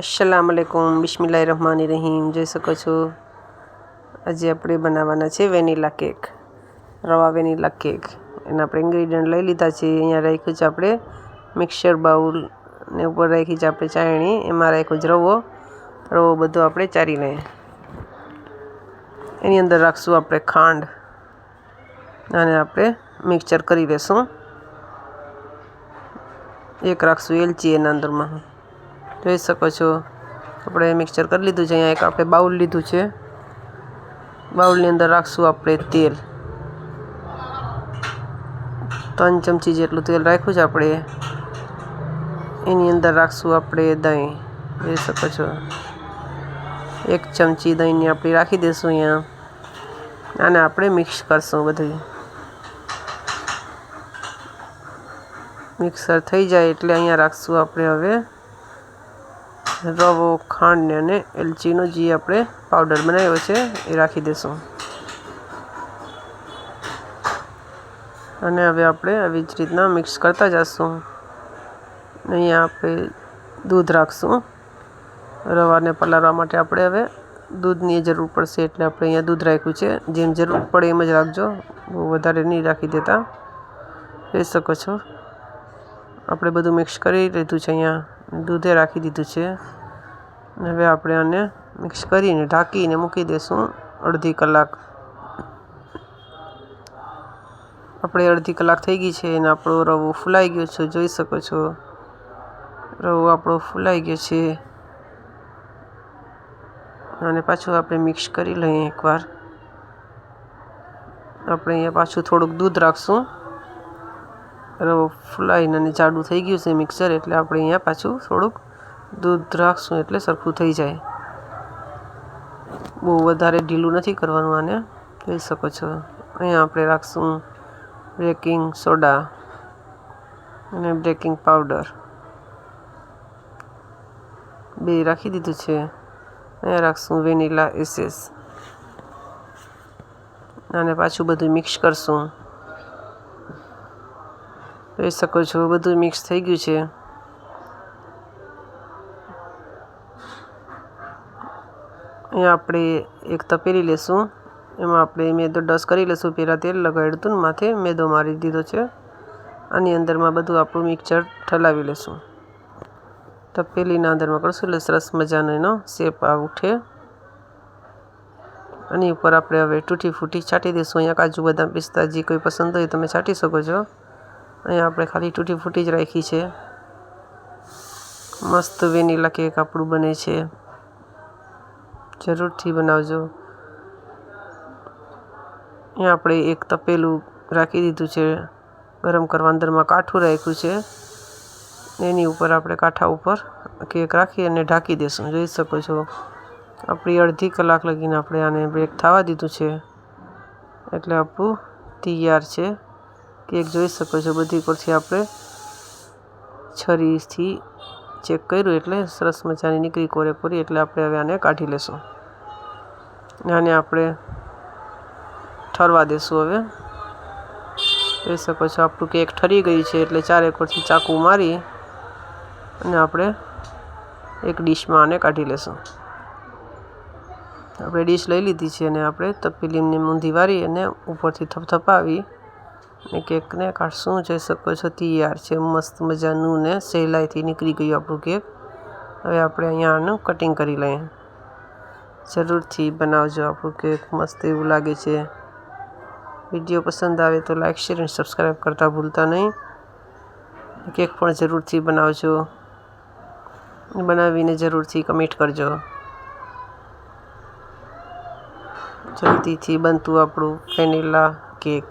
अस्सलाम वालेकुम बिस्मिल्लाहिर्रहमानिर्रहीम। જોઈ શકો છો આજે આપણે બનાવવાના છે વેનીલા કેક, રવા વેનીલા કેક. એના આપણે ઇન્ગ્રીડિયન્ટ લઈ લીધા છે. અહીંયા રાખ્યું છે આપણે મિક્સર બાઉલ ને ઉપર રાખી છે આપણે ચાળણી, એમાં રાખ્યો છે રવો બધો આપણે ચારી લઈએ. એની અંદર રાખશું આપણે ખાંડ અને આપણે મિક્સર કરી લેશું. એક રાખશું એલચી એના અંદરમાં. જોઈ શકો છો આપણે મિક્સર કરી લીધું છે. અહીંયા એક આપણે બાઉલ લીધું છે. બાઉલની અંદર રાખશું આપણે તેલ, 3 ચમચી જેટલું તેલ રાખ્યું છે આપણે. એની અંદર રાખશું આપણે દહીં. જોઈ શકો છો 1 ચમચી દહીંની આપણે રાખી દઈશું અહીંયા. આને આપણે મિક્સ કરશું. બધું મિક્સર થઈ જાય એટલે અહીંયા રાખશું આપણે હવે રવો, ખાંડ અને એલચીનો જે આપણે પાવડર બનાવ્યો છે એ રાખી દઈશું. અને હવે આપણે આવી જ રીતના મિક્સ કરતા જઈશું. અહીંયા આપણે દૂધ રાખશું. રવાને પલાળવા માટે આપણે હવે દૂધની જરૂર પડશે એટલે આપણે અહીંયા દૂધ રાખ્યું છે. જેમ જરૂર પડે એમ જ રાખજો, બહુ વધારે નહીં રાખી દેતા. જોઈ શકો છો આપણે બધું મિક્સ કરી લીધું છે. અહીંયા દૂધે રાખી દીધું છે. હવે આપણે આને મિક્સ કરીને ઢાંકીને મૂકી દઈશું અડધી કલાક. આપણે અડધી કલાક થઈ ગઈ છે અને આપણો રવો ફૂલાઈ ગયો છે. જોઈ શકો છો રવો આપણો ફૂલાઈ ગયો છે. અને પાછું આપણે મિક્સ કરી લઈએ એકવાર. આપણે અહીંયા પાછું થોડુંક દૂધ રાખશું. રવો ફૂલાઈને અને જાડું થઈ ગયું છે મિક્સર, એટલે આપણે અહીંયા પાછું થોડુંક દૂધ રાખશું એટલે સરખું થઈ જાય. બહુ વધારે ઢીલું નથી કરવાનું આને. જોઈ શકો છો અહીંયા આપણે રાખશું બેકિંગ સોડા અને બેકિંગ પાવડર, 2 રાખી દીધું છે. અહીંયા રાખશું વેનીલા એસેન્સ અને પાછું બધું મિક્સ કરશું. જોઈ શકો છો બધું મિક્સ થઈ ગયું છે. અહીંયા આપણે એક તપેલી લેશું. એમાં આપણે મેદો ડસ કરી લઈશું. પહેલાં તેલ લગાડ્યું હતું ને માથે મેદો મારી દીધો છે. આની અંદરમાં બધું આપણું મિક્સર ઠલાવી લઈશું. તપેલીના અંદરમાં કરશું એટલે સરસ મજાનો એનો શેપ ઉઠે. આની ઉપર આપણે હવે તૂટી ફૂટી છાંટી દઈશું. અહીંયા કાજુ બદામ પિસ્તા જે કોઈ પસંદ હોય તમે છાંટી શકો છો. અહીંયા આપણે ખાલી તૂટી ફૂટી જ રાખી છે. મસ્ત વેનીલા કેક આપણું બને છે. જરૂરથી બનાવજો. અહીંયા આપણે એક તપેલું રાખી દીધું છે ગરમ કરવા. અંદરમાં કાઠું રાખ્યું છે. એની ઉપર આપણે કાંઠા ઉપર કેક રાખી અને ઢાંકી દઈશું. જોઈ શકો છો આપણી અડધી કલાક લગીને આપણે આને બેક થવા દીધું છે એટલે આપણું તૈયાર છે કેક. જોઈ શકો છો બધી પરથી આપણે છરીથી ચેક કર્યું એટલે સરસ મજાની નીકળી કોરેકોરી. એટલે આપણે હવે આને કાઢી લઈશું. આને આપણે ઠરવા દઈશું. હવે જોઈ શકો છો આપણું કેક ઠરી ગયું છે એટલે 4 કોરથી ચાકુ મારી અને આપણે એક ડીશમાં આને કાઢી લઈશું. આપણે ડીશ લઈ લીધી છે અને આપણે તપેલીને મૂંધી વારી અને ઉપરથી થપથપાવી અને કેકને કાઢશું. જોઈ શકો છો તૈયાર છે મસ્ત મજાનું ને સહેલાઈથી નીકળી ગયું આપણું કેક. હવે આપણે અહીંયા આનું કટિંગ કરી લઈએ. જરૂરથી બનાવજો. આપણું કેક મસ્ત એવું લાગે છે. વિડીયો પસંદ આવે તો લાઈક, શેર અને સબસ્ક્રાઈબ કરતા ભૂલતા નહીં. કેક પણ જરૂરથી બનાવજો. બનાવીને જરૂરથી કમેન્ટ કરજો. જલ્દીથી બનતું આપણું વેનીલા કેક.